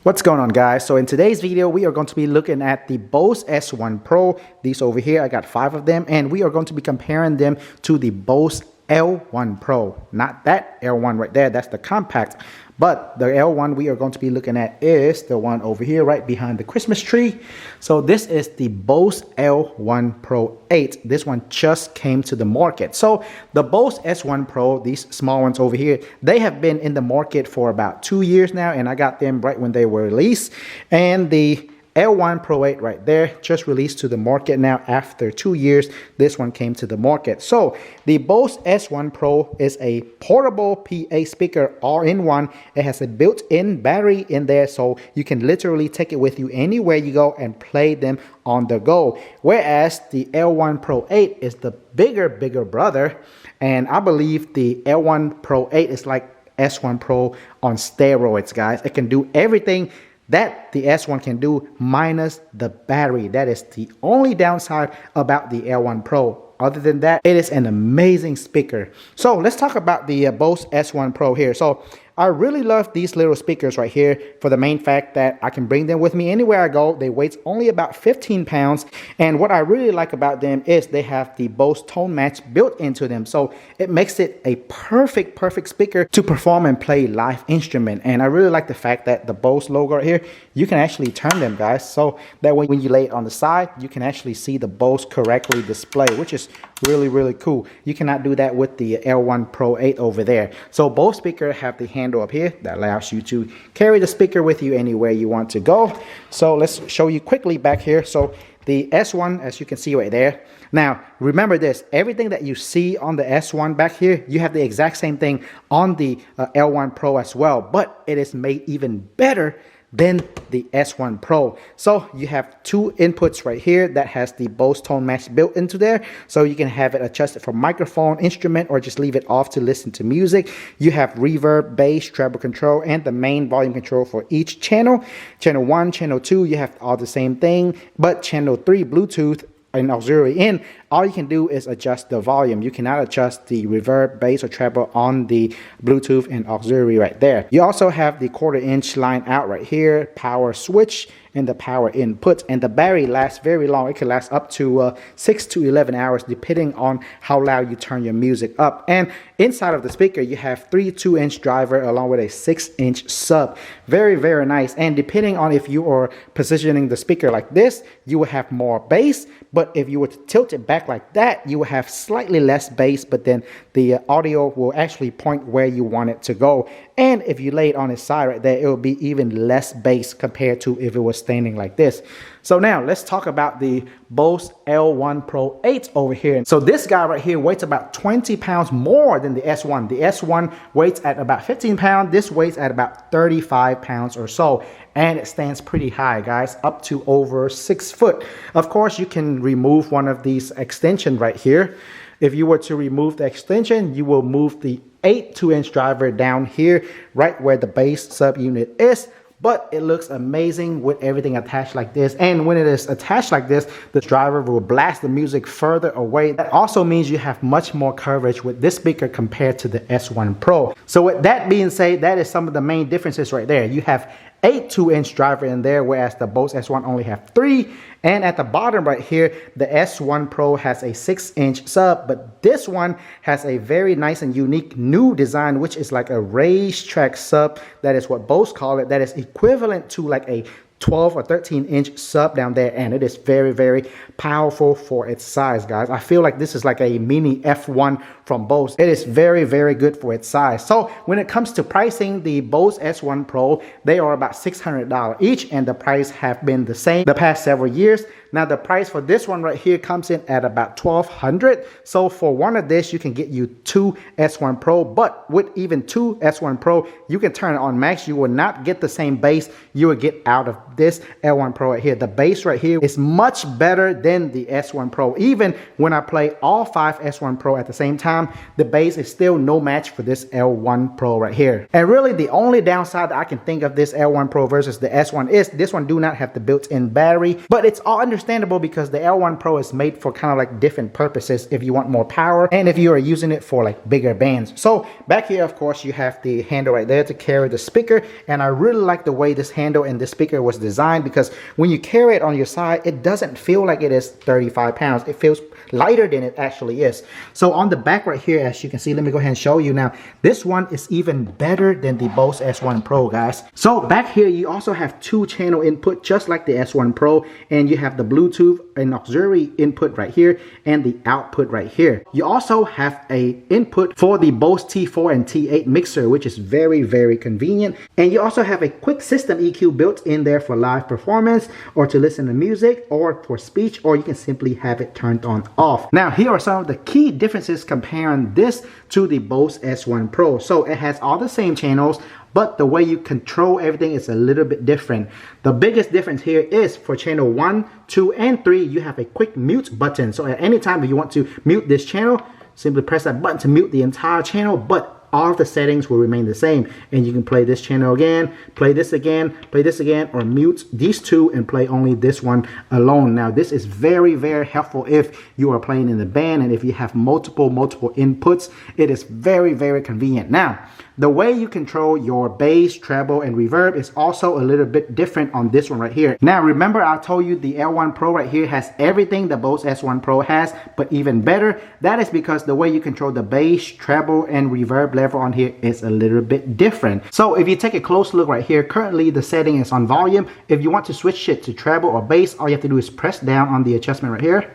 What's going on, guys? So in today's video we are going to be looking at the Bose S1 Pro. These over here, I got 5 of them, and we are going to be comparing them to the Bose L1 Pro. Not that L1 right there, that's the compact, but the L1 we are going to be looking at is the one over here right behind the Christmas tree. So this is the Bose L1 Pro 8. This one just came to the market. So the Bose S1 Pro, these small ones over here, they have been in the market for about 2 years now, and I got them right when they were released. And the L1 Pro 8 right there just released to the market now after 2 years. This one came to the market. So the Bose S1 Pro is a portable PA speaker all-in-one. It has a built-in battery in there, so you can literally take it with you anywhere you go and play them on the go. Whereas the L1 Pro 8 is the bigger brother, and I believe the L1 Pro 8 is like S1 Pro on steroids, guys. It can do everything that the S1 can do minus the battery. That is the only downside about the L1 Pro. Other than that, it is an amazing speaker. So let's talk about the Bose S1 Pro here. So I really love these little speakers right here for the main fact that I can bring them with me anywhere I go. They weigh only about 15 pounds. And what I really like about them is they have the Bose tone match built into them. So it makes it a perfect speaker to perform and play live instrument. And I really like the fact that the Bose logo right here, you can actually turn them, guys. So that way when you lay it on the side, you can actually see the Bose correctly displayed, which is really cool. You cannot do that with the L1 Pro 8 over there. So both speakers have the handle up here that allows you to carry the speaker with you anywhere you want to go. So let's show you quickly back here. So the S1, as you can see right there. Now remember this, everything that you see on the S1 back here, you have the exact same thing on the L1 Pro as well, but it is made even better than the S1 Pro. So you have 2 inputs right here that has the Bose tone match built into there, so you can have it adjusted for microphone, instrument, or just leave it off to listen to music. You have reverb, bass, treble control, and the main volume control for each channel. Channel 1, channel 2, you have all the same thing, but channel 3, Bluetooth and auxiliary in, all you can do is adjust the volume. You cannot adjust the reverb, bass, or treble on the Bluetooth and auxiliary right there. You also have the 1/4-inch line out right here, power switch, and the power input. And the battery lasts very long. It can last up to 6 to 11 hours depending on how loud you turn your music up. And inside of the speaker, you have 3 2-inch driver along with a 6-inch sub. Very nice. And depending on if you are positioning the speaker like this, you will have more bass. But if you were to tilt it back like that, you will have slightly less bass, but then the audio will actually point where you want it to go. And if you lay it on its side right there, it will be even less bass compared to if it was standing like this. So now let's talk about the Bose L1 Pro 8 over here. So this guy right here weighs about 20 pounds more than the S1. The S1 weighs at about 15 pounds. This weighs at about 35 pounds or so. And it stands pretty high, guys, up to over 6 foot. Of course, you can remove one of these extensions right here. If you were to remove the extension, you will move the 8 2-inch driver down here, right where the bass subunit is. But it looks amazing with everything attached like this. And when it is attached like this, the driver will blast the music further away. That also means you have much more coverage with this speaker compared to the S1 Pro. So with that being said, that is some of the main differences right there. You have 8 2-inch driver in there, whereas the Bose S1 only have 3. And at the bottom right here, the S1 Pro has a 6-inch sub, but this one has a very nice and unique new design, which is like a racetrack sub. That is what Bose call it. That is equivalent to like a 12 or 13-inch sub down there, and it is very powerful for its size, guys. I feel like this is like a mini F1 from Bose. It is very good for its size. So when it comes to pricing, the Bose S1 Pro, they are about $600 each, and the price have been the same the past several years. Now the price for this one right here comes in at about $1,200. So for one of this, you can get you 2 S1 Pro, but with even 2 S1 Pro, you can turn it on max. You will not get the same bass you will get out of this L1 Pro right here. The bass right here is much better than the S1 Pro. Even when I play all 5 S1 Pro at the same time, the bass is still no match for this L1 Pro right here. And really the only downside that I can think of this L1 Pro versus the S1 is this one do not have the built-in battery, but it's all under understandable because the L1 Pro is made for kind of like different purposes if you want more power and if you are using it for like bigger bands. So back here, of course, you have the handle right there to carry the speaker, and I really like the way this handle and this speaker was designed because when you carry it on your side, it doesn't feel like it is 35 pounds. It feels lighter than it actually is. So on the back right here, as you can see, let me go ahead and show you now. This one is even better than the Bose S1 Pro, guys. So back here, you also have 2-channel input just like the S1 Pro, and you have the Bluetooth and auxiliary input right here and the output right here. You also have a input for the Bose T4 and T8 mixer, which is very, very convenient. And you also have a quick system EQ built in there for live performance or to listen to music or for speech, or you can simply have it turned on off. Now, here are some of the key differences comparing this to the Bose S1 Pro. So it has all the same channels, but the way you control everything is a little bit different. The biggest difference here is for channel 1, 2, and 3, you have a quick mute button. So at any time if you want to mute this channel, simply press that button to mute the entire channel, but all of the settings will remain the same, and you can play this channel again, play this again, or mute these two and play only this one alone. Now this is very, very helpful if you are playing in the band and if you have multiple inputs. It is very, very convenient. Now the way you control your bass, treble, and reverb is also a little bit different on this one right here. Now remember, I told you the L1 Pro right here has everything the Bose S1 Pro has, but even better. That is because the way you control the bass, treble, and reverb level on here is a little bit different. So if you take a close look right here, currently the setting is on volume. If you want to switch it to treble or bass, all you have to do is press down on the adjustment right here.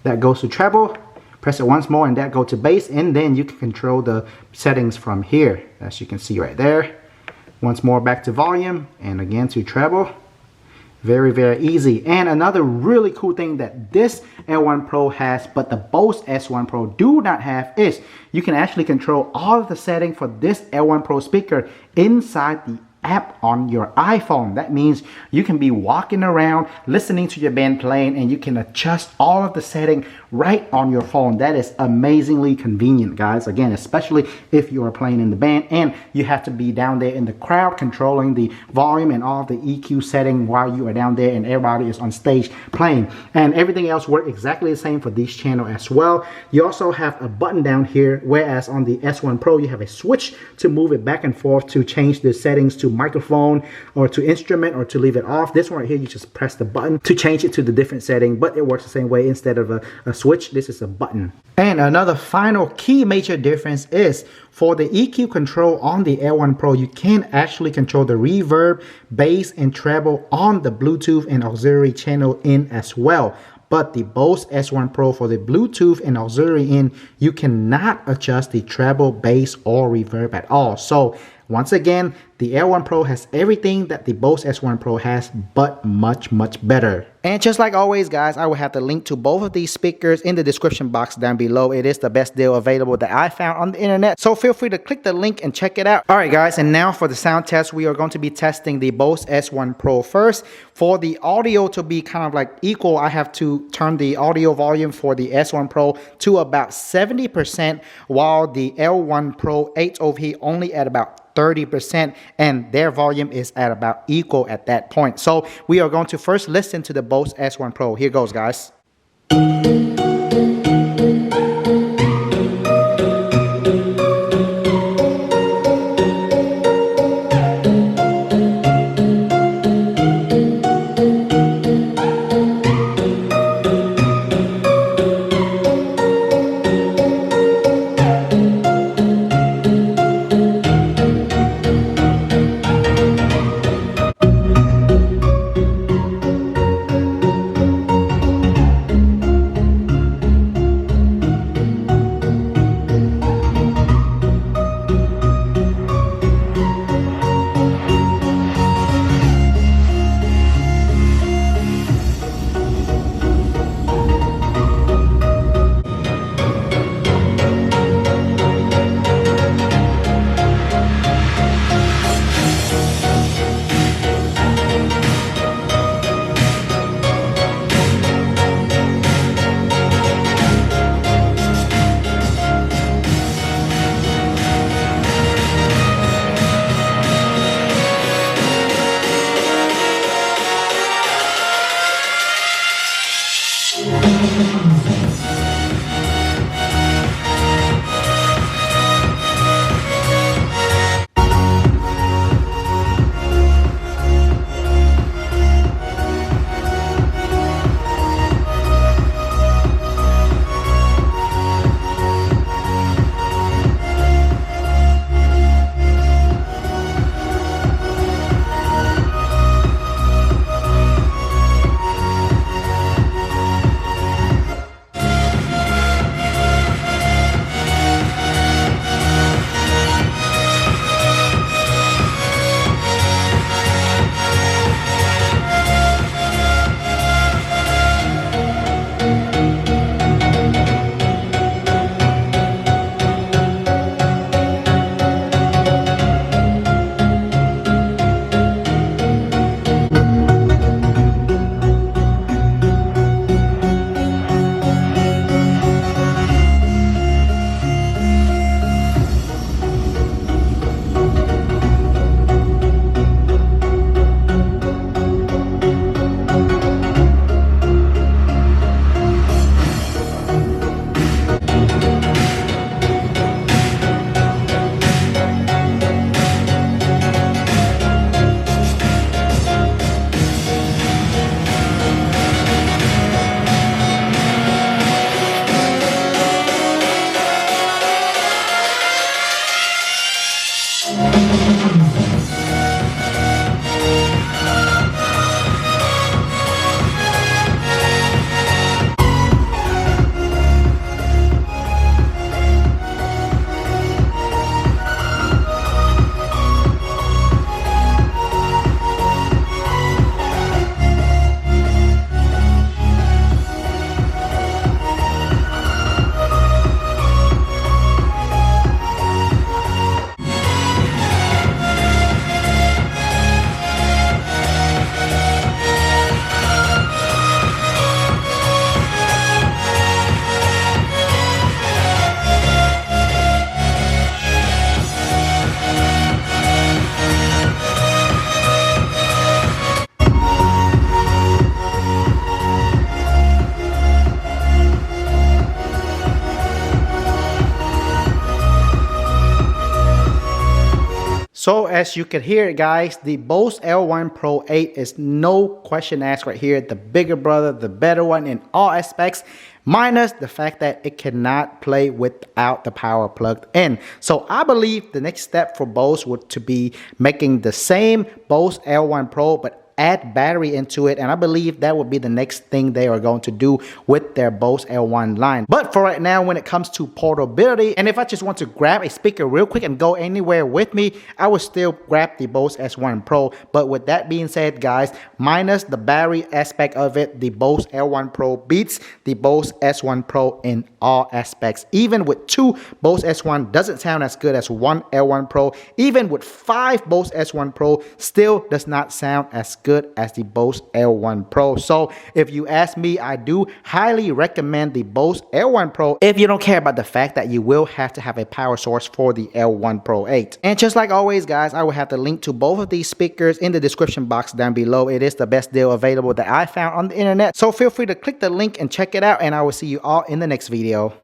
That goes to treble. Press it once more and that go to bass, and then you can control the settings from here, as you can see right there. Once more back to volume, and again to treble. Very, very easy. And another really cool thing that this L1 Pro has, but the Bose S1 Pro do not have, is you can actually control all of the settings for this L1 Pro speaker inside the app on your iPhone. That means you can be walking around listening to your band playing, and you can adjust all of the setting right on your phone. That is amazingly convenient, guys. Again, especially if you are playing in the band and you have to be down there in the crowd controlling the volume and all of the EQ setting while you are down there and everybody is on stage playing. And everything else works exactly the same for this channel as well. You also have a button down here, whereas on the S1 Pro you have a switch to move it back and forth to change the settings to microphone or to instrument or to leave it off. This one right here, you just press the button to change it to the different setting, but it works the same way. Instead of a switch, this is a button. And another final key major difference is for the EQ control on the L1 Pro, you can actually control the reverb, bass, and treble on the Bluetooth and auxiliary channel in as well. But the Bose S1 Pro, for the Bluetooth and auxiliary in, you cannot adjust the treble, bass, or reverb at all. So once again, the L1 Pro has everything that the Bose S1 Pro has, but much, much better. And just like always, guys, I will have the link to both of these speakers in the description box down below. It is the best deal available that I found on the internet, so feel free to click the link and check it out. Alright guys, and now for the sound test, we are going to be testing the Bose S1 Pro first. For the audio to be kind of like equal, I have to turn the audio volume for the S1 Pro to about 70%, while the L1 Pro 8 over here only at about 30%, and their volume is at about equal at that point. So we are going to first listen to the Bose S1 Pro. Here goes, guys. as you can hear, guys, the Bose L1 Pro 8 is no question asked right here. The bigger brother, the better one in all aspects, minus the fact that it cannot play without the power plugged in. So I believe the next step for Bose would to be making the same Bose L1 Pro, but add battery into it, and I believe that would be the next thing they are going to do with their Bose L1 line. But for right now, when it comes to portability, and if I just want to grab a speaker real quick and go anywhere with me, I would still grab the Bose S1 Pro. But with that being said, guys, minus the battery aspect of it, the Bose L1 Pro beats the Bose S1 Pro in all aspects. Even with 2 Bose S1 doesn't sound as good as 1 L1 Pro. Even with 5 Bose S1 Pro still does not sound as good as the Bose L1 Pro. So if you ask me, I do highly recommend the Bose L1 Pro if you don't care about the fact that you will have to have a power source for the L1 Pro 8. And just like always, guys, I will have the link to both of these speakers in the description box down below. It is the best deal available that I found on the internet. So feel free to click the link and check it out, and I will see you all in the next video.